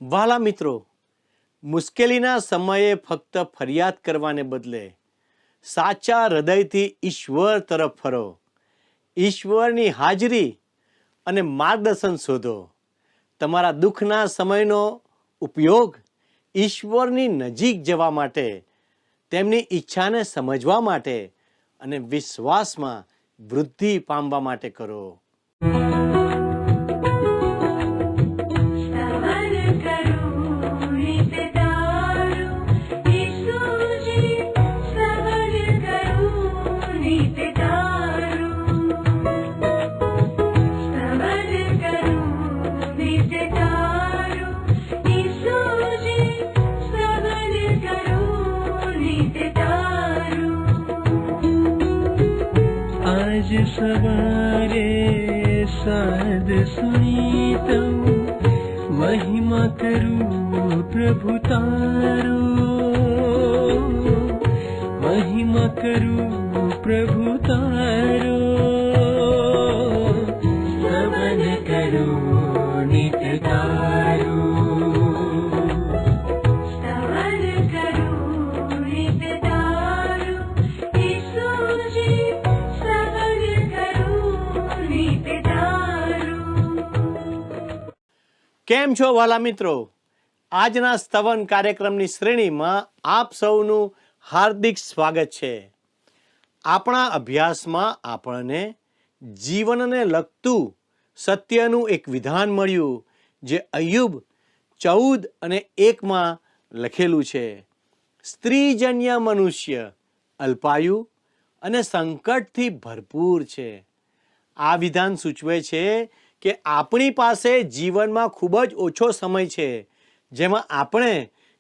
વહાલા મિત્રો, મુશ્કેલીના સમયે ફક્ત ફરિયાદ કરવાને બદલે સાચા હૃદયથી ઈશ્વર તરફ ફરો. ઈશ્વરની હાજરી અને માર્ગદર્શન શોધો. તમારા દુઃખના સમયનો ઉપયોગ ઈશ્વરની નજીક જવા માટે, તેમની ઈચ્છાને સમજવા માટે અને વિશ્વાસમાં વૃદ્ધિ પામવા માટે કરો. आज सवारे साध सुनी तू महिमा करूं प्रभु तारो, महिमा करूं प्रभु तारो, स्तवन करूं नित तारो. કેમ છો વાલા મિત્રો? આજના સ્તવન કાર્યક્રમની શ્રેણીમાં આપ સૌનું હાર્દિક સ્વાગત છે. આપણા અભ્યાસમાં આપણને જીવનને લગતું સત્યનું એક વિધાન મળ્યું, જે અય્યુબ 14:1 લખેલું છે. સ્ત્રીજન્ય મનુષ્ય અલ્પાયુ અને સંકટથી ભરપૂર છે. આ વિધાન સૂચવે છે કે આપણી પાસે જીવનમાં ખૂબ જ ઓછો સમય છે, જેમાં આપણે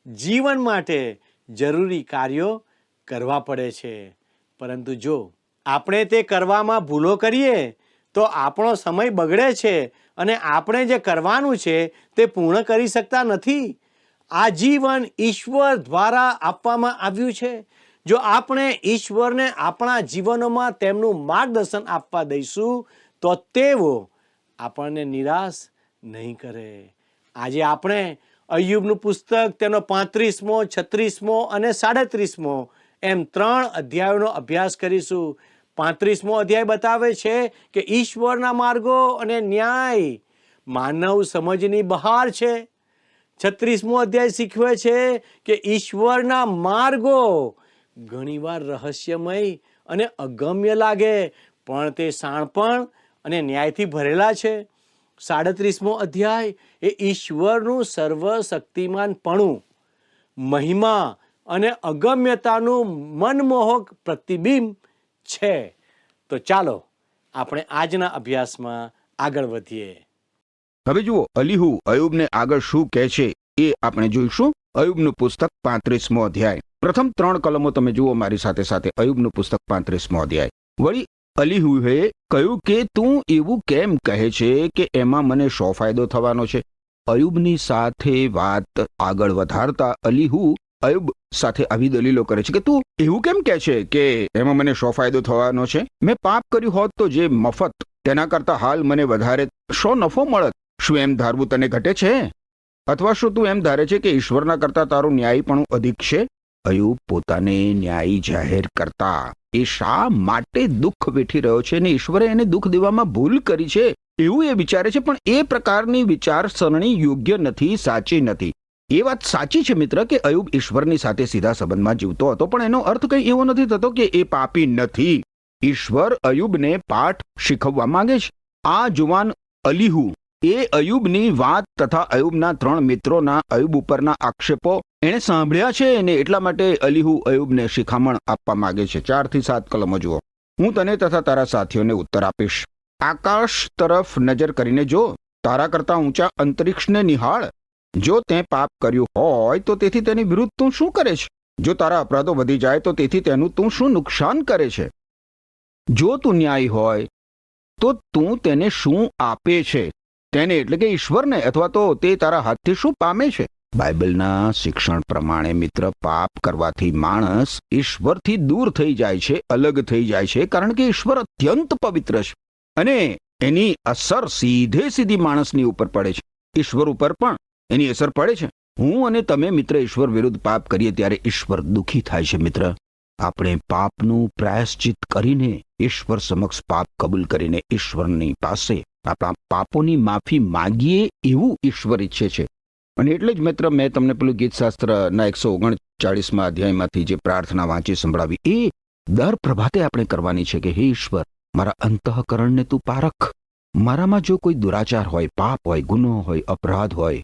જીવન માટે જરૂરી કાર્યો કરવા પડે છે. પરંતુ જો આપણે તે કરવામાં ભૂલો કરીએ તો આપણો સમય બગડે છે અને આપણે જે કરવાનું છે તે પૂર્ણ કરી શકતા નથી. આ જીવન ઈશ્વર દ્વારા આપવામાં આવ્યું છે. જો આપણે ઈશ્વરને આપણા જીવનોમાં તેમનું માર્ગદર્શન આપવા દઈશું તો તેઓ આપણને નિરાશ નહીં કરે. આજે આપણે અય્યુબનું પુસ્તક તેનો 35મો, 36મો અને 37મો એમ 3 અધ્યાયોનો અભ્યાસ કરીશું. 35મો અધ્યાય બતાવે છે કે ઈશ્વરના માર્ગો અને ન્યાય માનવ સમજની બહાર છે. 36મો અધ્યાય શીખવે છે કે ઈશ્વરના માર્ગો ઘણીવાર રહસ્યમય અને અગમ્ય લાગે, પણ તે શાણપણ અને ન્યાયથી ભરેલા છે. 37મો અધ્યાય એ ઈશ્વરનું સર્વશક્તિમાનપણું, મહિમા અને અગમ્યતાનું મનમોહક પ્રતિબિંબ છે. તો ચાલો આપણે આજના અભ્યાસમાં આગળ વધીએ. હવે જુઓ, અલીહુ અય્યુબને આગળ શું કહે છે એ આપણે જોઈશું. અય્યુબનું પુસ્તક 35મો અધ્યાય. પ્રથમ 3 કલમો તમે જુઓ મારી સાથે સાથે. અય્યુબનું પુસ્તક 35મો અધ્યાય. વળી અલીહુએ કહ્યું કે તું એવું કેમ કહે છે કે એમાં મને શો ફાયદો થવાનો છે? અય્યુબની સાથે વાત આગળ વધારતા અલીહુ અય્યુબ સાથે આવી દલીલો કરે છે કે તું એવું કેમ કહે છે કે એમાં મને શો ફાયદો થવાનો છે? મેં પાપ કર્યું હોત તો જે મફત, તેના કરતા હાલ મને વધારે શો નફો મળત? શું એમ ધારવું તને ઘટે છે? અથવા શું તું એમ ધારે છે કે ઈશ્વરના કરતા તારું ન્યાયીપણું અધિક છે? અય્યુબ પોતાને ન્યાયી જાહેર કરતા એ શા માટે દુઃખ વેઠી રહ્યો છે ને ઈશ્વરે એને દુઃખ દેવામાં ભૂલ કરી છે એવું એ વિચારે છે. પણ એ પ્રકારની વિચારસરણી યોગ્ય નથી, સાચી નથી. એ વાત સાચી છે મિત્ર કે અય્યુબ ઈશ્વરની સાથે સીધા સંબંધમાં જીવતો હતો, પણ એનો અર્થ કંઈ એવો નથી થતો કે એ પાપી નથી. ઈશ્વર અય્યુબને પાઠ શીખવવા માંગે છે. આ જુવાન અલીહુ એ અય્યુબની વાત તથા અય્યુબના 3 મિત્રોના અય્યુબ ઉપરના આક્ષેપો એણે સાંભળ્યા છે ને એટલા માટે અલીહુ અય્યુબને શિખામણ આપવા માંગે છે. 4 થી 7 કલમો જુઓ. હું તને તથા તારા સાથીઓને ઉત્તર આપીશ. આકાશ તરફ નજર કરીને જો, તારા કરતા ઊંચા અંતરિક્ષને નિહાળ. જો તે પાપ કર્યું હોય તો તેથી તેની વિરુદ્ધ તું શું કરે છે? જો તારા અપરાધો વધી જાય તો તેથી તેનું તું શું નુકસાન કરે છે? જો તું ન્યાયી હોય તો તું તેને શું આપે છે? તેને એટલે કે ઈશ્વરને, અથવા તો તે તારા હાથથી શું પામે છે? બાઇબલના શિક્ષણ પ્રમાણે મિત્ર, પાપ કરવાથી માણસ ઈશ્વરથી દૂર થઈ જાય છે, અલગ થઈ જાય છે, કારણ કે ઈશ્વર અત્યંત પવિત્ર છે અને એની અસર સીધે સીધી માણસની ઉપર પડે છે. ઈશ્વર ઉપર પણ એની અસર પડે છે. હું અને તમે મિત્ર ઈશ્વર વિરુદ્ધ પાપ કરીએ ત્યારે ઈશ્વર દુઃખી થાય છે. મિત્ર, આપણે પાપનું પ્રાયશ્ચિત કરીને ઈશ્વર સમક્ષ પાપ કબૂલ કરીને ઈશ્વરની પાસે આપણા પાપોની માફી માંગીએ એવું ઈશ્વર ઈચ્છે છે. અને એટલે જ મિત્ર મેં તમને પેલું ગીતશાસ્ત્રના 139માં અધ્યાયમાંથી જે પ્રાર્થના વાંચી સંભળાવી, એ દર પ્રભાતે આપણે કરવાની છે કે હે ઈશ્વર, મારા અંતઃકરણને તું પારખ. મારામાં જો કોઈ દુરાચાર હોય, પાપ હોય, ગુનો હોય, અપરાધ હોય,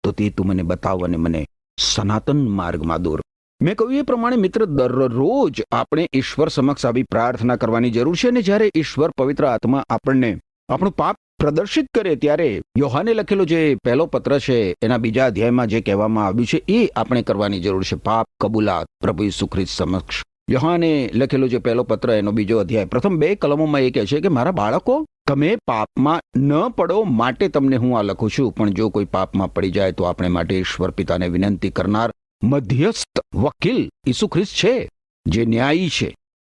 તો તે તું મને બતાવ અને મને સનાતન માર્ગમાં દોર. મેં કહ્યું એ પ્રમાણે મિત્ર, દરરોજ આપણે ઈશ્વર સમક્ષ આવી પ્રાર્થના કરવાની જરૂર છે. અને જ્યારે ઈશ્વર પવિત્ર આત્મા આપણને આપણું પાપ પ્રદર્શિત કરે ત્યારે યોહાને લખેલો જે પહેલો પત્ર છે એના 2 અધ્યાયમાં જે કહેવામાં આવ્યું છે એ આપણે કરવાની જરૂર છે. પાપ કબૂલાત પ્રભુ ઈસુ ખ્રિસ્ત સમક્ષ. યોહાને લખેલો જે પહેલો પત્ર એનો 2 અધ્યાય પ્રથમ 2 કલમોમાં એ કહે છે કે મારા બાળકો, તમે પાપમાં ન પડો માટે તમને હું આ લખું છું. પણ જો કોઈ પાપમાં પડી જાય તો આપણે માટે ઈશ્વર પિતાને વિનંતી કરનાર મધ્યસ્થ વકીલ ઈસુ ખ્રિસ્ત છે, જે ન્યાયી છે.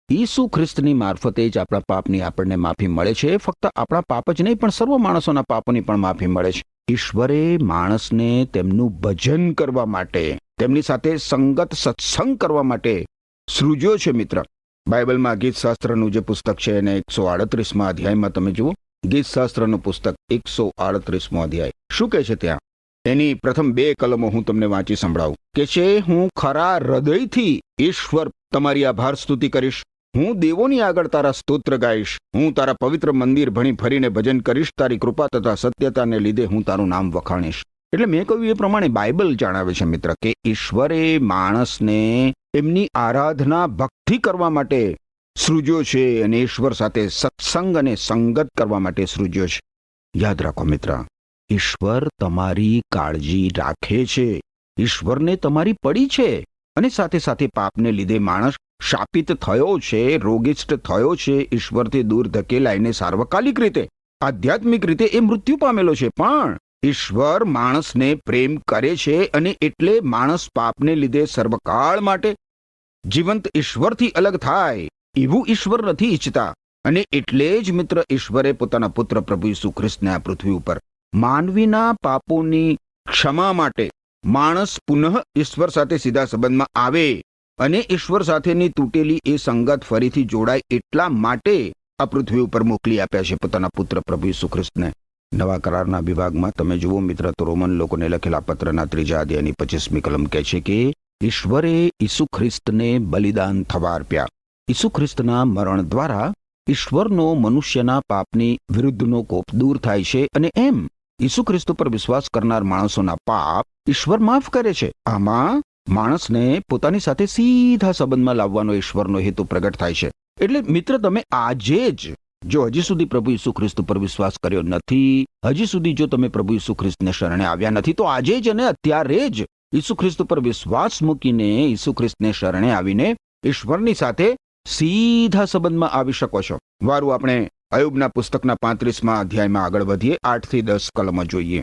ઈસુ ખ્રિસ્તની મારફતે જ આપણા પાપની આપણને માફી મળે છે. ફક્ત આપણા પાપ જ નહીં પણ સર્વ માણસોના પાપોની પણ માફી મળે છે. ઈશ્વરે માણસને તેમનું ભજન કરવા માટે, તેમની સાથે સંગત સત્સંગ કરવા માટે સૃજ્યો છે. મિત્ર, બાઇબલમાં ગીતશાસ્ત્રનું જે પુસ્તક છે એને 138માં અધ્યાયમાં તમે જુઓ. ગીતશાસ્ત્રનું પુસ્તક 138મો અધ્યાય શું કહે છે ત્યાં? એની પ્રથમ 2 કલમો હું તમને વાંચી સંભળાવું. કે છે, હું ખરા હૃદયથી ઈશ્વર તમારી આભાર સ્તુતિ કરીશ. હું દેવોની આગળ તારા સ્તોત્ર ગાઈશ. હું તારા પવિત્ર મંદિર ભણી ફરીને ભજન કરીશ. તારી કૃપા તથા સત્યતાને લીધે હું તારું નામ વખાણીશ. એટલે મેં કહ્યું એ પ્રમાણે બાઇબલ જણાવે છે મિત્ર કે ઈશ્વરે માણસને એમની આરાધના ભક્તિ કરવા માટે સૃજ્યો છે અને ઈશ્વર સાથે સત્સંગ અને સંગત કરવા માટે સૃજ્યો છે. યાદ રાખો મિત્ર, ઈશ્વર તમારી કાળજી રાખે છે. ઈશ્વરને તમારી પડી છે. અને સાથે સાથે પાપને લીધે માણસ શાપિત થયો છે, રોગિષ્ટ થયો છે, ઈશ્વરથી દૂર ધકેલાઈને સાર્વકાલિક રીતે, આધ્યાત્મિક રીતે એ મૃત્યુ પામેલો છે. પણ ઈશ્વર માણસને પ્રેમ કરે છે અને એટલે માણસ પાપને લીધે સર્વકાળ માટે જીવંત ઈશ્વરથી અલગ થાય એવું ઈશ્વર નથી ઈચ્છતા. અને એટલે જ મિત્ર ઈશ્વરે પોતાના પુત્ર પ્રભુ ઈસુ ખ્રિસ્તને આ પૃથ્વી ઉપર માનવીના પાપોની ક્ષમા માટે માણસ પુનઃ ઈશ્વર સાથે સીધા સંબંધમાં આવે અને ઈશ્વર સાથેની તૂટેલી એ સંગત ફરીથી જોડાય એટલા માટે આ પૃથ્વી ઉપર મોકલી આપ્યા છે પોતાના પુત્ર પ્રભુ ઈસુ ખ્રિસ્તને. નવા કરારના વિભાગમાં તમે જુઓ મિત્ર તો રોમન લોકોને લખેલા પત્રના 3 અધ્યાયની 25મી કલમ કહે છે કે ઈશ્વરે ઈસુ ખ્રિસ્તને બલિદાન થવા અર્પ્યા. ઈસુ ખ્રિસ્તના મરણ દ્વારા ઈશ્વરનો મનુષ્યના પાપની વિરુદ્ધનો કોપ દૂર થાય છે અને એમ ઈસુ ખ્રિસ્ત પર વિશ્વાસ કરનાર માણસોના પાપ ઈશ્વર માફ કરે છે. આમાં માણસને પોતાની સાથે સીધા સંબંધમાં લાવવાનો ઈશ્વરનો હેતુ પ્રગટ થાય છે. એટલે મિત્ર, તમે આજે જ જો હજી સુધી પ્રભુ ઈસુ ખ્રિસ્ત પર વિશ્વાસ કર્યો નથી, હજી સુધી જો તમે પ્રભુ ઈસુ ખ્રિસ્તને શરણે આવ્યા નથી, તો આજે જ અને અત્યારે જ ઈસુ ખ્રિસ્ત પર વિશ્વાસ મૂકીને ઈસુ ખ્રિસ્તને શરણે આવીને ઈશ્વરની સાથે સીધા સંબંધમાં આવી શકો છો. વારું આપણે અયુબના પુસ્તકના 35મા અધ્યાયમાં આગળ વધીએ. 8 થી 10 કલમો જોઈએ.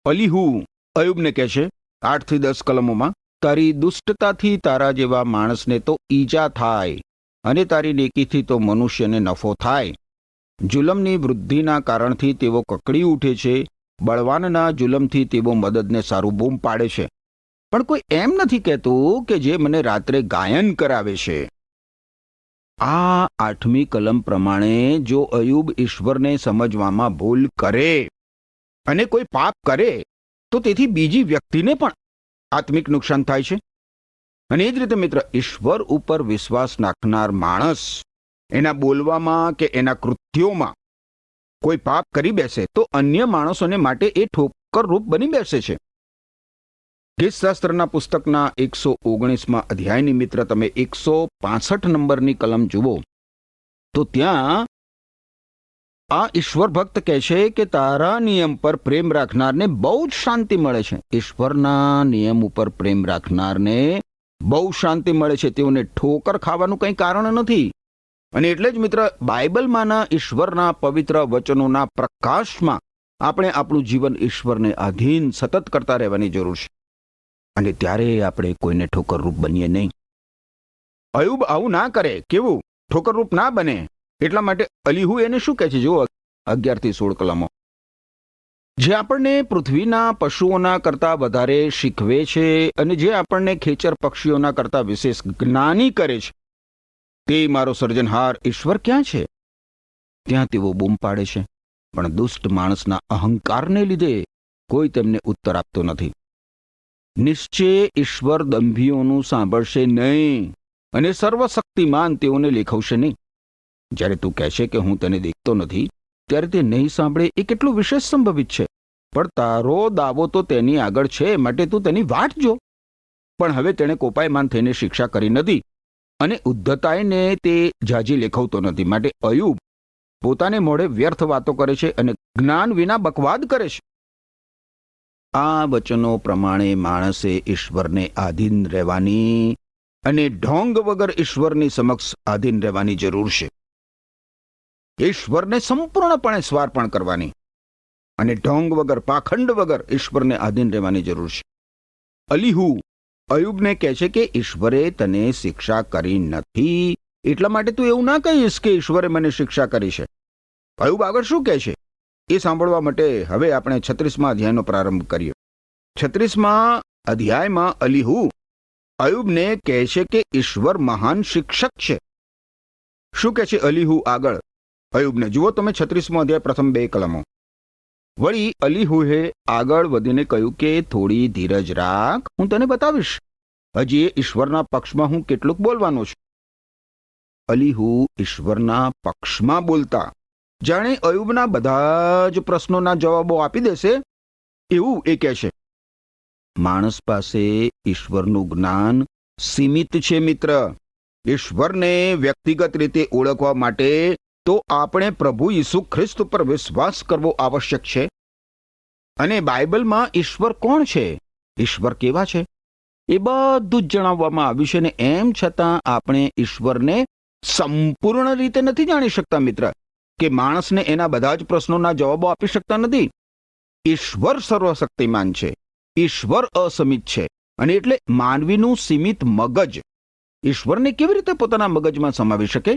અલીહુ અયુબને કહે છે 8 થી 10 કલમોમાં, તારી દુષ્ટતાથી તારા જેવા માણસને તો ઈજા થાય અને તારી નેકીથી તો મનુષ્યને નફો થાય. જુલમની વૃદ્ધિના કારણથી તેઓ કકડી ઉઠે છે. બળવાનના જુલમથી તેઓ મદદને સારું બૂમ પાડે છે. પણ કોઈ એમ નથી કહેતું કે જે મને રાત્રે ગાયન કરાવે છે. આ 8મી કલમ પ્રમાણે જો અયુબ ઈશ્વરને સમજવામાં ભૂલ કરે અને કોઈ પાપ કરે તો તેથી બીજી વ્યક્તિને પણ આત્મિક નુકસાન થાય છે. અને એ જ રીતે મિત્ર, ઈશ્વર ઉપર વિશ્વાસ નાખનાર માણસ એના બોલવામાં કે એના કૃત્યોમાં કોઈ પાપ કરી બેસે તો અન્ય માણસોને માટે એ ઠોકર રૂપ બની બેસે છે. ગીતશાસ્ત્રના પુસ્તકના 119મા અધ્યાયની મિત્ર તમે 165 નંબરની કલમ જુઓ તો ત્યાં આ ઈશ્વર ભક્ત કહે છે કે તારા નિયમ પર પ્રેમ રાખનારને બહુ જ શાંતિ મળે છે. ઈશ્વરના નિયમ ઉપર પ્રેમ રાખનારને બહુ શાંતિ મળે છે. તેઓને ઠોકર ખાવાનું કંઈ કારણ નથી. અને એટલે જ મિત્ર, બાઇબલમાંના ઈશ્વરના પવિત્ર વચનોના પ્રકાશમાં આપણે આપણું જીવન ઈશ્વરને આધીન સતત કરતા રહેવાની જરૂર છે. અને ત્યારે આપણે કોઈને ઠોકરરૂપ બનીએ નહીં. અયુબ આવું ના કરે. કેવું? ઠોકરરૂપ ના બને. એટલા માટે અલીહુ એને શું કહે છે? જુઓ 11 થી 16 કલમો. જે આપણને પૃથ્વીના પશુઓના કરતાં વધારે શીખવે છે અને જે આપણને ખેચર પક્ષીઓના કરતાં વિશેષ જ્ઞાની કરે છે, તે મારો સર્જનહાર ઈશ્વર ક્યાં છે? ત્યાં તેઓ બૂમ પાડે છે, પણ દુષ્ટ માણસના અહંકારને લીધે કોઈ તેમને ઉત્તર આપતો નથી. નિશ્ચય ઈશ્વર દંભીઓનું સાંભળશે નહીં અને સર્વશક્તિમાન તેઓને લેખવશે નહીં. જ્યારે તું કહેશે કે હું તેને દેખતો નથી, ત્યારે તે નહીં સાંભળે એ કેટલું વિશેષ સંભવિત છે. પણ તારો દાવો તો તેની આગળ છે, માટે તું તેની વાટ જો. પણ હવે તેણે કોપાયમાન થઈને શિક્ષા કરી નથી અને ઉદ્ધતાઈને તે જાજી લેખવતો નથી. માટે અયુબ પોતાને મોઢે વ્યર્થ વાતો કરે છે અને જ્ઞાન વિના બકવાદ કરે છે. આ વચનો પ્રમાણે માણસે ઈશ્વરને આધીન રહેવાની અને ઢોંગ વગર ઈશ્વરની સમક્ષ આધીન રહેવાની જરૂર છે. ઈશ્વરને સંપૂર્ણપણે સ્વાર્પણ કરવાની અને ઢોંગ વગર, પાખંડ વગર ઈશ્વરને આધીન રહેવાની જરૂર છે. અલીહુ અયુબને કહે છે કે ઈશ્વરે તને શિક્ષા કરી નથી, એટલા માટે તું એવું ના કહીશ કે ઈશ્વરે મને શિક્ષા કરી છે. અયુબ આગળ શું કહે છે એ સાંભળવા માટે હવે આપણે 36મા અધ્યાયનો પ્રારંભ કરીએ. 36મા અધ્યાયમાં અલીહુ અયુબને કહે છે કે ઈશ્વર મહાન શિક્ષક છે. શું કહે છે અલીહુ આગળ અયુબને? જુઓ તમે 36મો અધ્યાય પ્રથમ 2 કલમો. વળી અલીહુએ આગળ વધીને કહ્યું કે થોડી ધીરજ રાખ, હું તને બતાવીશ. હજી ઈશ્વરના પક્ષમાં હું કેટલુંક બોલવાનો છું. અલીહુ ઈશ્વરના પક્ષમાં બોલતા જાણે અયુબના બધા જ પ્રશ્નોના જવાબો આપી દેશે એવું એ કહે છે. માણસ પાસે ઈશ્વરનું જ્ઞાન સીમિત છે મિત્ર. ઈશ્વરને વ્યક્તિગત રીતે ઓળખવા માટે તો આપણે પ્રભુ ઈસુ ખ્રિસ્ત પર વિશ્વાસ કરવો આવશ્યક છે. અને બાઇબલમાં ઈશ્વર કોણ છે, ઈશ્વર કેવા છે, એ બધું જ જણાવવામાં આવ્યું છે. ને એમ છતાં આપણે ઈશ્વરને સંપૂર્ણ રીતે નથી જાણી શકતા મિત્ર, કે માણસને એના બધા જ પ્રશ્નોના જવાબો આપી શકતા નથી. ઈશ્વર સર્વશક્તિમાન છે, ઈશ્વર અસીમિત છે, અને એટલે માનવીનું સીમિત મગજ ઈશ્વરને કેવી રીતે પોતાના મગજમાં સમાવી શકે?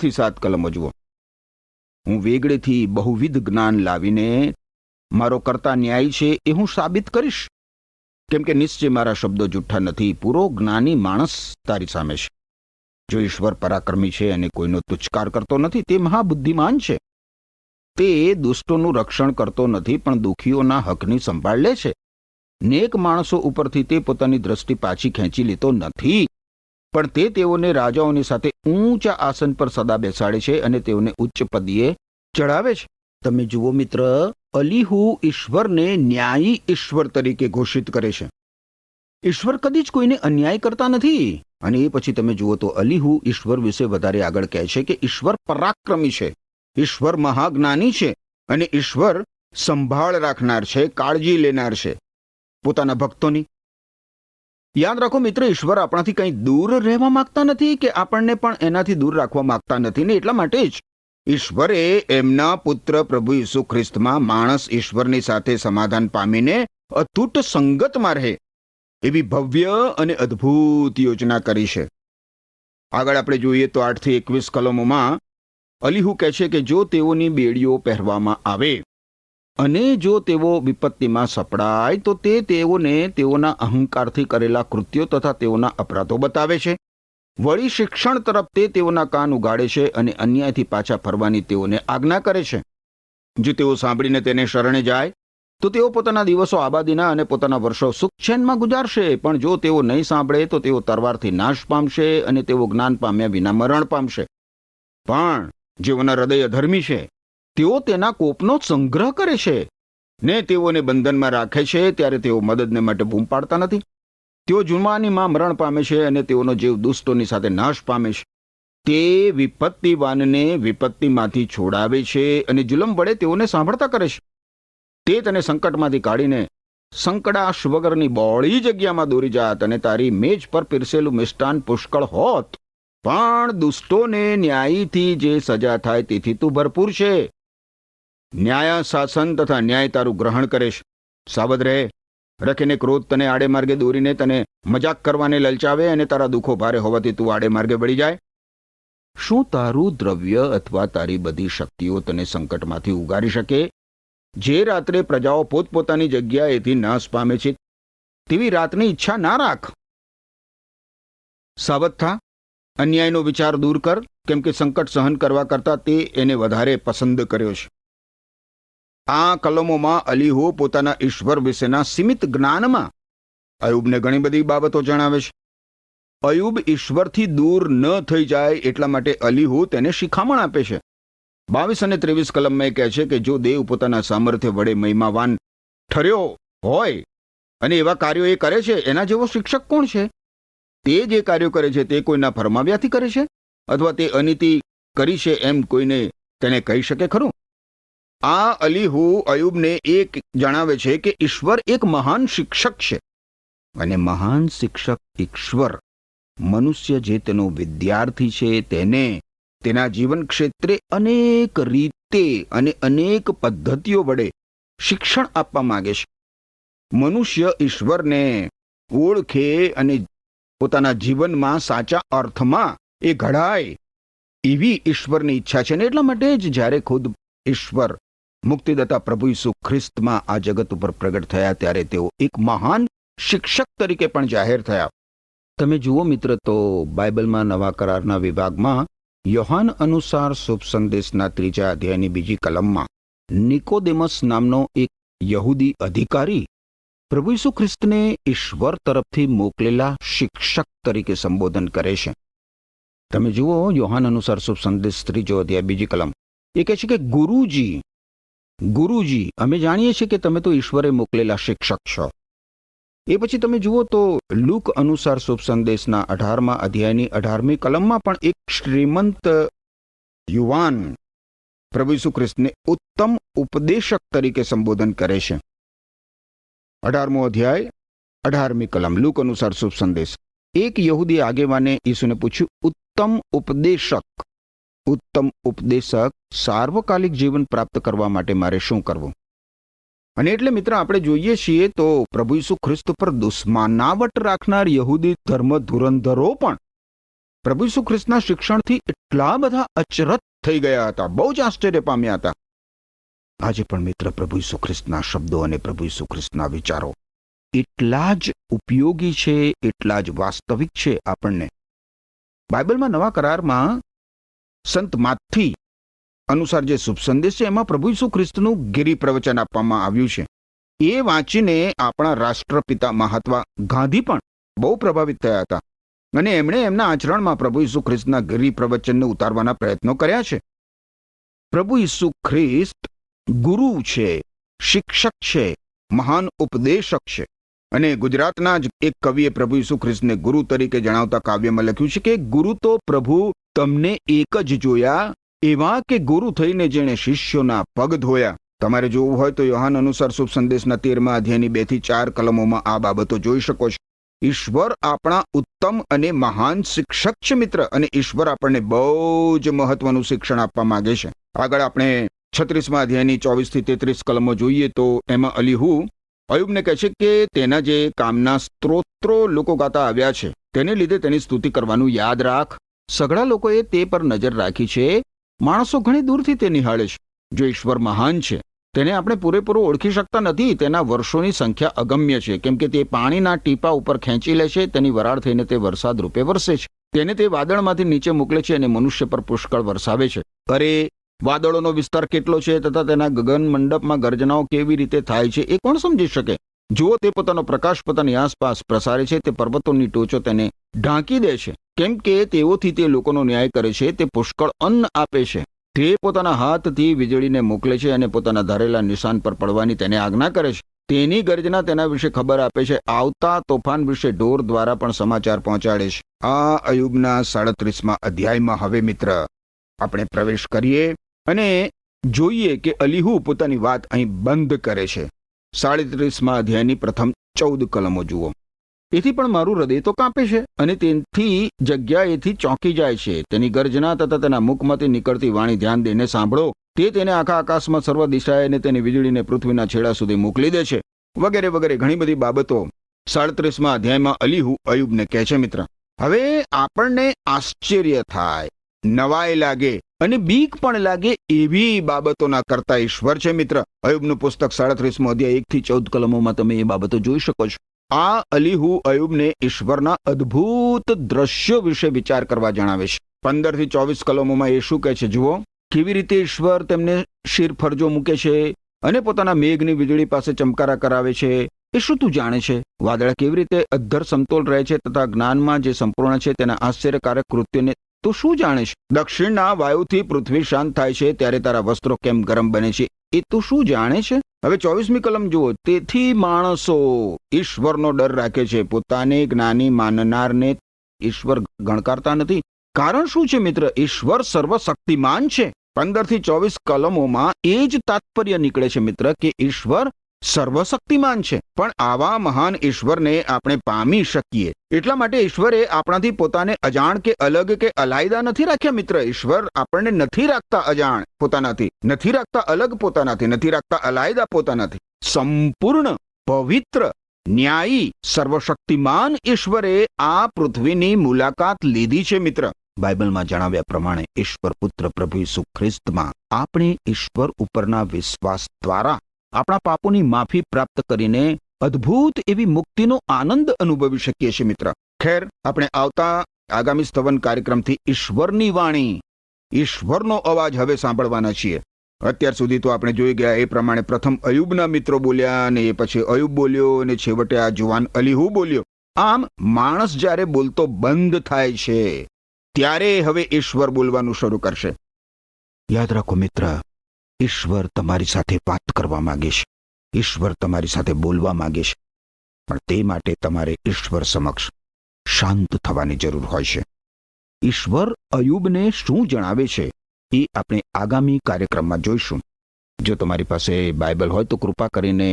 થી 7 કલમો જુઓ. હું વેગળેથી બહુવિધ જ્ઞાન લાવીને મારો કર્તા ન્યાયી છે એ હું સાબિત કરીશ, કેમ કે નિશ્ચય મારા શબ્દો જૂઠ્ઠા નથી. પૂરો જ્ઞાની માણસ તારી સામે છે. જો ઈશ્વર પરાક્રમી છે અને કોઈનો તુચ્છકાર કરતો નથી, તે મહાબુદ્ધિમાન છે. તે દુષ્ટોનું રક્ષણ કરતો નથી, પણ દુઃખીઓના હકની સંભાળ લે છે. નેક માણસો ઉપરથી તે પોતાની દ્રષ્ટિ પાછી ખેંચી લેતો નથી, પણ તે તેઓને રાજાઓની સાથે ઊંચા આસન પર સદા બેસાડે છે અને તેઓને ઉચ્ચ પદીએ ચડાવે છે. તમે જુઓ મિત્ર, અલીહુ ઈશ્વરને ન્યાયી ઈશ્વર તરીકે ઘોષિત કરે છે. ઈશ્વર કદી જ કોઈને અન્યાય કરતા નથી. અને એ પછી તમે જુઓ તો અલીહુ ઈશ્વર વિશે વધારે આગળ કહે છે કે ઈશ્વર પરાક્રમી છે, ઈશ્વર મહાજ્ઞાની છે અને ઈશ્વર સંભાળ રાખનાર છે, કાળજી લેનાર છે પોતાના ભક્તોની. યાદ રાખો મિત્ર, ઈશ્વર આપણાથી કંઈ દૂર રહેવા માંગતા નથી કે આપણને પણ એનાથી દૂર રાખવા માંગતા નથી ને એટલા માટે જ ઈશ્વરે એમના પુત્ર પ્રભુ ઈસુ ખ્રિસ્તમાં માણસ ઈશ્વરની સાથે સમાધાન પામીને અતૂટ સંગતમાં રહે એવી ભવ્ય અને અદ્ભુત યોજના કરી છે. આગળ આપણે જોઈએ તો 8 થી 21 કલમોમાં અલીહુ કહે છે કે જો તેઓની બેડીઓ પહેરવામાં આવે અને જો તેઓ વિપત્તિમાં સપડાય તો તે તેઓને તેઓના અહંકારથી કરેલા કૃત્યો તથા તેઓના અપરાધો બતાવે છે. વળી શિક્ષણ તરફ તે તેઓના કાન ઉગાડે છે અને અન્યાયથી પાછા ફરવાની તેઓને આજ્ઞા કરે છે. જો તેઓ સાંભળીને તેને શરણે જાય તો તેઓ પોતાના દિવસો આબાદીના અને પોતાના વર્ષો સુખચેનમાં ગુજારશે, પણ જો તેઓ નહીં સાંભળે તો તેઓ તરવારથી નાશ પામશે અને તેઓ જ્ઞાન પામ્યા વિના મરણ પામશે. પણ જેઓના હૃદય અધર્મી છે તેઓ તેના કોપનો સંગ્રહ કરે છે ને તેઓને બંધનમાં રાખે છે, ત્યારે તેઓ મદદને માટે બૂમ પાડતા નથી. તેઓ જુવાનીમાં મરણ પામે છે અને તેઓનો જીવ દુષ્ટોની સાથે નાશ પામે છે. તે વિપત્તિવાનને વિપત્તિમાંથી છોડાવે છે અને જુલમ વડે તેઓને સાંભળતા કરે છે. તે તને સંકટમાંથી કાઢીને સંકડાશ વગરની બોળી જગ્યામાં દોરી જાત અને તારી મેજ પર પીરસેલું મિષ્ટાન પુષ્કળ હોત. પણ દુષ્ટોને ન્યાયીથી જે સજા થાય તેથી તું ભરપૂર છે. ન્યાય શાસન તથા ન્યાય તારું ગ્રહણ કરે છે. સાવધ રહે. રખીને ક્રોધ તને આડે માર્ગે દોરીને તને મજાક કરવાને લલચાવે અને તારા દુઃખો ભારે હોવાથી તું આડે માર્ગે વળી જાય. શું તારું દ્રવ્ય અથવા તારી બધી શક્તિઓ તને સંકટમાંથી ઉગારી શકે? જે રાત્રે પ્રજાઓ પોતપોતાની જગ્યાએથી નાશ પામે છે તેવી રાતની ઈચ્છા ના રાખ. સાવધ થા. અન્યાયનો વિચાર દૂર કર, કેમ કે સંકટ સહન કરવા કરતા તે એને વધારે પસંદ કર્યો છે. આ કલમોમાં અલીહુ પોતાના ઈશ્વર વિશેના સીમિત જ્ઞાનમાં અયુબને ઘણી બધી બાબતો જણાવે છે. અયુબ ઈશ્વરથી દૂર ન થઈ જાય એટલા માટે અલીહુ તેને શિખામણ આપે છે. 22 અને 23 કલમમાં એ કહે છે કે જો દેવ પોતાના સામર્થ્ય વડે મહિમાવાન ઠર્યો હોય અને એવા કાર્યો એ કરે છે, એના જેવો શિક્ષક કોણ છે? તે જે કાર્યો કરે છે તે કોઈના ફરમાવ્યાથી કરે છે અથવા તે અનીતિ કરી છે એમ કોઈને તેને કહી શકે ખરું? આ અલીહુ અયુબને એક જણાવે છે કે ઈશ્વર એક મહાન શિક્ષક છે અને મહાન શિક્ષક ઈશ્વર મનુષ્ય જે તેનો વિદ્યાર્થી છે તેને તેના જીવન ક્ષેત્રે અનેક રીતે અને અનેક પદ્ધતિઓ વડે શિક્ષણ આપવા માંગે છે. મનુષ્ય ઈશ્વરને ઓળખે અને પોતાના જીવનમાં સાચા અર્થમાં એ ઘડાય એવી ઈશ્વરની ઈચ્છા છે ને એટલા માટે જ જ્યારે ખુદ ઈશ્વર મુક્તિદાતા પ્રભુ ઈસુ ખ્રિસ્તમાં આ જગત ઉપર પ્રગટ થયા ત્યારે તેઓ એક મહાન શિક્ષક તરીકે પણ જાહેર થયા. તમે જુઓ મિત્ર તો બાઇબલમાં નવા કરારના વિભાગમાં યોહાન અનુસાર શુભ સંદેશના 3 અધ્યાયની 2 કલમમાં નિકોદેમસ નામનો એક યહૂદી અધિકારી પ્રભુ ઈસુ ખ્રિસ્તને ઈશ્વર તરફથી મોકલેલા શિક્ષક તરીકે સંબોધન કરે છે. તમે જુઓ યોહાન અનુસાર શુભ સંદેશ 3 અધ્યાય 2 કલમ. એ કહે છે કે ગુરુજી અમે જાણીએ છીએ કે તમે તો ઈશ્વરે મોકલેલા શિક્ષક છો. એ પછી તમે જુઓ તો લૂક અનુસાર શુભ સંદેશના 18મા અધ્યાયની 18મી કલમમાં પણ એક શ્રીમંત યુવાન પ્રભુ ઈસુ ખ્રિસ્તને ઉત્તમ ઉપદેશક તરીકે સંબોધન કરે છે. 18મો અધ્યાય 18મી કલમ લૂક અનુસાર શુભ સંદેશ. એક યહૂદી આગેવાને ઈસુને પૂછ્યું, ઉત્તમ ઉપદેશક સાર્વકાલિક જીવન પ્રાપ્ત કરવા માટે મારે શું કરવું? અને એટલે મિત્ર આપણે જોઈએ છીએ તો પ્રભુ ઈસુ ખ્રિસ્ત પર દુશ્મનાવટ રાખનાર યહૂદી ધર્મ ધુરંધરો પણ પ્રભુ ઈસુ ખ્રિસ્તના શિક્ષણથી એટલા બધા અચરત થઈ ગયા હતા, બહુ જ આશ્ચર્ય પામ્યા હતા. આજે પણ મિત્ર પ્રભુ ઈસુ ખ્રિસ્તના શબ્દો અને પ્રભુ ઈસુ ખ્રિસ્તના વિચારો એટલા જ ઉપયોગી છે, એટલા જ વાસ્તવિક છે આપણને. બાઇબલમાં નવા કરારમાં સંત માથી અનુસાર જે શુભ સંદેશ છે એમાં પ્રભુ ઈસુ ખ્રિસ્તનું ગિરી પ્રવચન આપવામાં આવ્યું છે. એ વાંચીને આપણા રાષ્ટ્રપિતા મહાત્મા ગાંધી પણ બહુ પ્રભાવિત થયા હતા અને એમણે એમના આચરણમાં પ્રભુ ઈસુ ખ્રિસ્તના ગિરી પ્રવચનને ઉતારવાના પ્રયત્નો કર્યા છે. પ્રભુ ઈસુ ખ્રિસ્ત ગુરુ છે, શિક્ષક છે, મહાન ઉપદેશક છે. અને ગુજરાતના જ એક કવિએ પ્રભુ ઈસુ ખ્રિસ્તને ગુરુ તરીકે જણાવતા કાવ્યમાં લખ્યું છે કે ગુરુ તો પ્રભુ તમને એક જ જોયા, એવા કે ગુરુ થઈને જેણે શિષ્યોના પગ ધોયા. તમારે જોવું હોય તો યોહાન અનુસાર શુભ સંદેશના 13મા અધ્યાયની 2 થી 4 કલમોમાં આ બાબતો જોઈ શકો છો. ઈશ્વર આપણા ઉત્તમ અને મહાન શિક્ષક છે મિત્ર, અને ઈશ્વર આપણને બહુ જ મહત્વનું શિક્ષણ આપવા માંગે છે. આગળ આપણે 36મા અધ્યાયની 24 થી 33 કલમો જોઈએ તો એમાં અલીહુ અયુબને કહે છે કે તેના જે કામના સ્ત્રોત્રો લોકો ગાતા આવ્યા છે તેને લીધે તેની સ્તુતિ કરવાનું યાદ રાખ. સઘળા લોકોએ તે પર નજર રાખી છે, માણસો ઘણી દૂરથી તે નિહાળે છે. જો ઈશ્વર મહાન છે તેને આપણે પૂરેપૂરું ઓળખી શકતા નથી. તેના વર્ષોની સંખ્યા અગમ્ય છે, કેમ કે તે પાણીના ટીપા ઉપર ખેંચી લે છે, તેની વરાળ થઈને તે વરસાદ રૂપે વરસે છે. તેને તે વાદળમાંથી નીચે મોકલે છે અને મનુષ્ય પર પુષ્કળ વરસાવે છે. અરે વાદળોનો વિસ્તાર કેટલો છે તથા તેના ગગન મંડપમાં ગર્જનાઓ કેવી રીતે થાય છે એ કોણ સમજી શકે? જુઓ, તે પોતાનો પ્રકાશ પોતાની આસપાસ પ્રસારે છે, તે પર્વતોની ટોચો તેને ઢાંકી દે છે. કેમ કે તેઓથી તે લોકોનો ન્યાય કરે છે, તે પુષ્કળ અન્ન આપે છે. તે પોતાના હાથથી વીજળીને મોકલે છે અને પોતાના ધારેલા નિશાન પર પડવાની તેને આજ્ઞા કરે છે. તેની ગર્જના તેના વિશે ખબર આપે છે, આવતા તોફાન વિશે ઢોર દ્વારા પણ સમાચાર પહોંચાડે છે. આ અયુબના 37મા અધ્યાયમાં હવે મિત્ર આપણે પ્રવેશ કરીએ અને જોઈએ કે અલીહુ પોતાની વાત અહીં બંધ કરે છે. 37મા અધ્યાયની પ્રથમ 14 કલમો જુઓ. એથી પણ મારું હૃદય તો કાંપે છે અને તેથી જગ્યાએથી ચોંકી જાય છે. તેની ગર્જના તથા તેના મુખમાંથી નીકળતી વાણી ધ્યાન દઈને સાંભળો. તે તેને આખા આકાશમાં સર્વ દિશાએ અને તેની વીજળીને પૃથ્વીના છેડા સુધી મોકલી દે છે, વગેરે વગેરે ઘણી બધી બાબતો 37મા અધ્યાયમાં અલીહુ અયુબને કહે છે. મિત્ર, હવે આપણને આશ્ચર્ય થાય, નવાઈ લાગે અને બીક પણ લાગે એવી બાબતોના કરતા ઈશ્વર છે. મિત્ર, અયુબનું પુસ્તક 37મો અધ્યાય 1 થી 14 કલમોમાં તમે એ બાબતો જોઈ શકો છો. આ અલીહુ અયુબને ઈશ્વરના અદ્ભુત દ્રશ્યો વિશે વિચાર કરવા જણાવે છે. 15 થી 24 કલમોમાં એ શું કહે છે જુઓ. કેવી રીતે ઈશ્વર તેમને શિર ફરજો મૂકે છે અને પોતાના મેઘની વીજળી પાસે ચમકારા કરાવે છે, એ શું તું જાણે છે? વાદળા કેવી રીતે અદ્ધર સમતોલ રહે છે તથા જ્ઞાનમાં જે સંપૂર્ણ છે તેના આશ્ચર્યકારક કૃત્યોને તું શું જાણે છે? દક્ષિણના વાયુથી પૃથ્વી શાંત થાય છે ત્યારે તારા વસ્ત્રો કેમ ગરમ બને છે, એ તું શું જાણે છે? હવે 24મી કલમ જુઓ. તેથી માણસો ઈશ્વરનો ડર રાખે છે, પોતાને જ્ઞાની માનનારને ઈશ્વર ગણકારતા નથી. કારણ શું છે મિત્ર? ઈશ્વર સર્વશક્તિમાન છે. 15 થી 24 કલમોમાં એ જ તાત્પર્ય નીકળે છે મિત્ર કે ઈશ્વર સર્વશક્તિમાન છે. પણ આવા મહાન ઈશ્વરને આપણે પામી શકીએ એટલા માટે ઈશ્વરે આપણાથી પોતાને અજાણ કે અલગ કે અલાયદા નથી રાખ્યા. મિત્ર, ઈશ્વર આપણને નથી રાખતા અજાણ પોતાનાથી, નથી રાખતા અલગ પોતાનાથી, નથી રાખતા અલાયદા પોતાનાથી. સંપૂર્ણ પવિત્ર ન્યાયી સર્વશક્તિમાન ઈશ્વરે આ પૃથ્વીની મુલાકાત લીધી છે. મિત્ર, બાઇબલમાં જણાવ્યા પ્રમાણે ઈશ્વર પુત્ર પ્રભુ ઈસુ ખ્રિસ્તમાં આપણે ઈશ્વર ઉપરના વિશ્વાસ દ્વારા આપણા પાપોની માફી પ્રાપ્ત કરીને અદ્ભુત એવી મુક્તિનો આનંદ અનુભવી શકીએ છીએ. મિત્ર, ખેર, આપણે આવતા આગામી સ્તવન કાર્યક્રમથી ઈશ્વરની વાણી, ઈશ્વરનો અવાજ હવે સાંભળવાના છીએ. અત્યાર સુધી તો આપણે જોઈ ગયા એ પ્રમાણે પ્રથમ અયુબના મિત્રો બોલ્યા અને એ પછી અયુબ બોલ્યો અને છેવટે આ જુવાન અલીહુ બોલ્યો. આમ માણસ જ્યારે બોલતો બંધ થાય છે ત્યારે હવે ઈશ્વર બોલવાનું શરૂ કરશે. યાદ રાખો મિત્ર, ઈશ્વર તમારી સાથે વાત કરવા માંગે છે, ઈશ્વર તમારી સાથે બોલવા માંગે છે, પણ તે માટે તમારે ઈશ્વર સમક્ષ શાંત થવાની જરૂર હોય છે. ઈશ્વર અયુબને શું જણાવે છે એ આપણે આગામી કાર્યક્રમમાં જોઈશું. જો તમારી પાસે બાઇબલ હોય તો કૃપા કરીને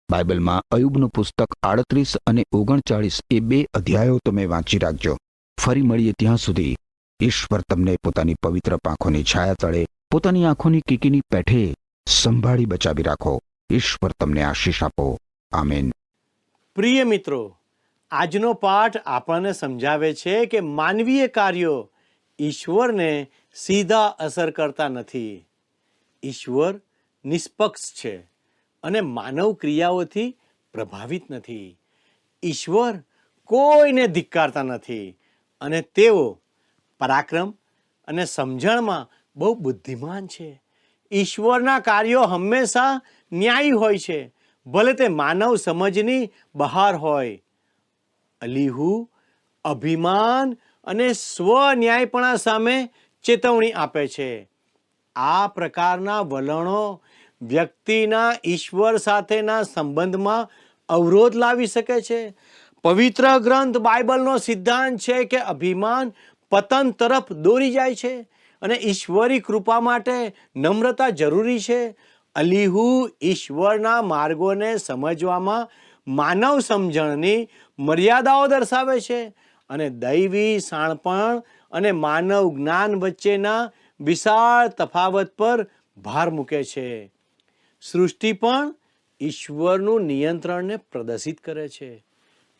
બાઇબલમાં અયુબનું પુસ્તક 38 અને 39 એ 2 અધ્યાયો તમે વાંચી રાખજો. ફરી મળીએ ત્યાં સુધી ઈશ્વર તમને પોતાની પવિત્ર પાંખોની છાયા તળે, પોતાની આંખોની કીકીની પેઠે સંભાળી બચાવી રાખો. ઈશ્વર તમને આશીષ આપો. આમેન. પ્રિય મિત્રો, આજનો પાઠ આપણને સમજાવે છે કે માનવીય કાર્યો ઈશ્વરને સીધા અસર કરતા નથી. ઈશ્વર નિષ્પક્ષ છે અને માનવ ક્રિયાઓથી પ્રભાવિત નથી. ઈશ્વર કોઈને ધિક્કારતા નથી અને તેઓ પરાક્રમ અને સમજણમાં બહુ બુદ્ધિમાન છે. ઈશ્વરના કાર્યો હંમેશા ન્યાયી હોય છે, ભલે તે માનવ સમજની બહાર હોય. અલીહુ અભિમાન અને સ્વન્યાયપણા સામે ચેતવણી આપે છે. આ પ્રકારના વલણો વ્યક્તિના ઈશ્વર સાથેના સંબંધમાં અવરોધ લાવી શકે છે. પવિત્ર ગ્રંથ બાઇબલનો સિદ્ધાંત છે કે અભિમાન પતન તરફ દોરી જાય છે અને ઈશ્વરી કૃપા માટે નમ્રતા જરૂરી છે. અલીહુ ઈશ્વરના માર્ગોને સમજવામાં માનવ સમજણની મર્યાદાઓ દર્શાવે છે અને દૈવી શાણપણ અને માનવ જ્ઞાન વચ્ચેના વિશાળ તફાવત પર ભાર મૂકે છે. સૃષ્ટિ પણ ઈશ્વરનું નિયંત્રણને પ્રદર્શિત કરે છે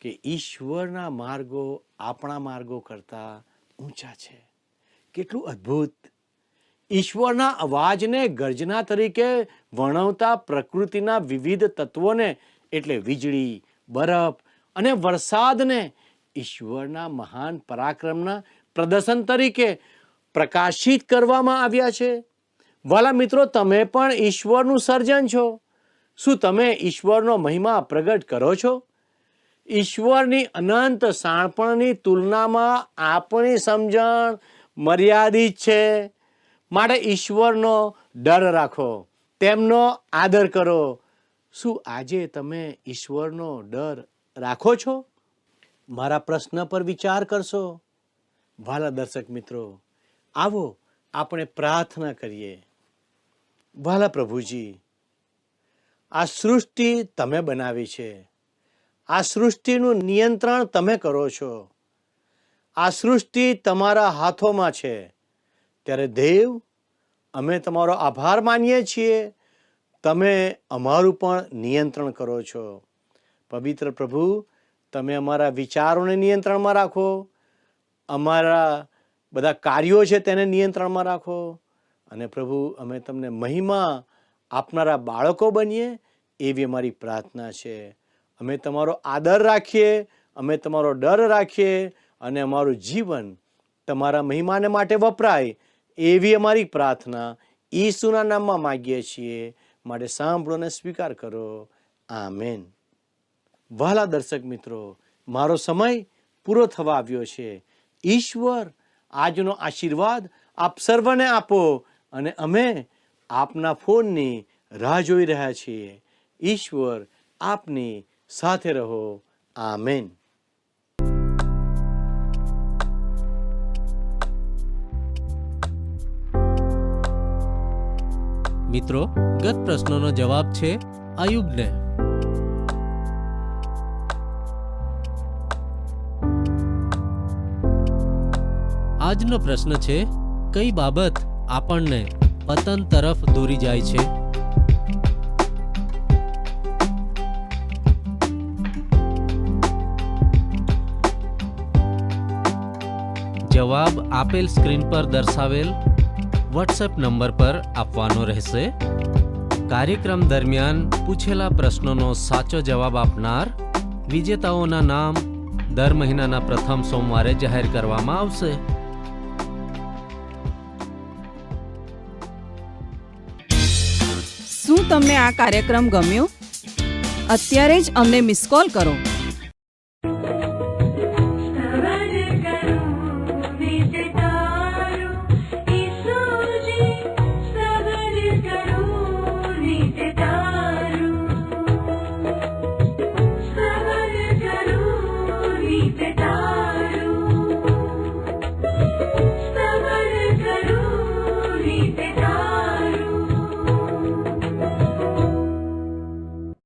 કે ઈશ્વરના માર્ગો આપણા માર્ગો કરતાં ઊંચા છે. કેટલું અદ્ભુત! ઈશ્વરના અવાજને ગર્જના તરીકે વર્ણવતા પ્રકૃતિના વિવિધ તત્વોને એટલે વીજળી, બરફ અને વરસાદને ઈશ્વરના મહાન પરાક્રમના પ્રદર્શન તરીકે પ્રકાશિત કરવામાં આવ્યા છે. વાલા મિત્રો, તમે પણ ઈશ્વરનું સર્જન છો. શું તમે ઈશ્વરનો મહિમા પ્રગટ કરો છો? ઈશ્વરની અનંત શાણપણની તુલનામાં આપણી સમજણ મર્યાદિત છે. માટે ઈશ્વરનો ડર રાખો, તેમનો આદર કરો. શું આજે તમે ઈશ્વરનો ડર રાખો છો? મારા પ્રશ્ન પર વિચાર કરશો. વાલા દર્શક મિત્રો, આવો આપણે પ્રાર્થના કરીએ. વાલા પ્રભુજી, આ સૃષ્ટિ તમે બનાવી છે. આ સૃષ્ટિનું નિયંત્રણ તમે કરો છો. આ સૃષ્ટિ તમારા હાથોમાં છે. ત્યારે દેવ, અમે તમારો આભાર માનીએ છીએ. તમે અમારું પણ નિયંત્રણ કરો છો. પવિત્ર પ્રભુ, તમે અમારા વિચારોને નિયંત્રણમાં રાખો. અમારા બધા કાર્યો છે તેને નિયંત્રણમાં રાખો. અને પ્રભુ, અમે તમને મહિમા આપનારા બાળકો બનીએ એવી અમારી પ્રાર્થના છે. અમે તમારો આદર રાખીએ, અમે તમારો ડર રાખીએ અને અમારું જીવન તમારા મહિમાને માટે વપરાય એવી અમારી પ્રાર્થના ઈસુના નામમાં માગીએ છીએ. માટે સાંભળો અને સ્વીકાર કરો. આમેન. વહાલા દર્શક મિત્રો, મારો સમય પૂરો થવા આવ્યો છે. ઈશ્વર આજનો આશીર્વાદ આપ સર્વને આપો અને અમે આપના ફોનની રાહ જોઈ રહ્યા છીએ. ઈશ્વર આપની સાથે રહો. આમેન. મિત્રો, ગત પ્રશ્નનો જવાબ છે અયુબને. આજનો પ્રશ્ન છે, કઈ બાબત આપણને પતન તરફ દોરી જાય છે? જવાબ આપેલ સ્ક્રીન પર દર્શાવેલ વોટ્સએપ નંબર પર આપવાનો રહેશે. કાર્યક્રમ દરમિયાન પૂછેલા પ્રશ્નોનો સાચો જવાબ આપનાર વિજેતાઓના નામ દર મહિનાના પ્રથમ સોમવારે જાહેર કરવામાં આવશે. શું તમને આ કાર્યક્રમ ગમ્યો? અત્યારે જ અમને મિસ કોલ કરો.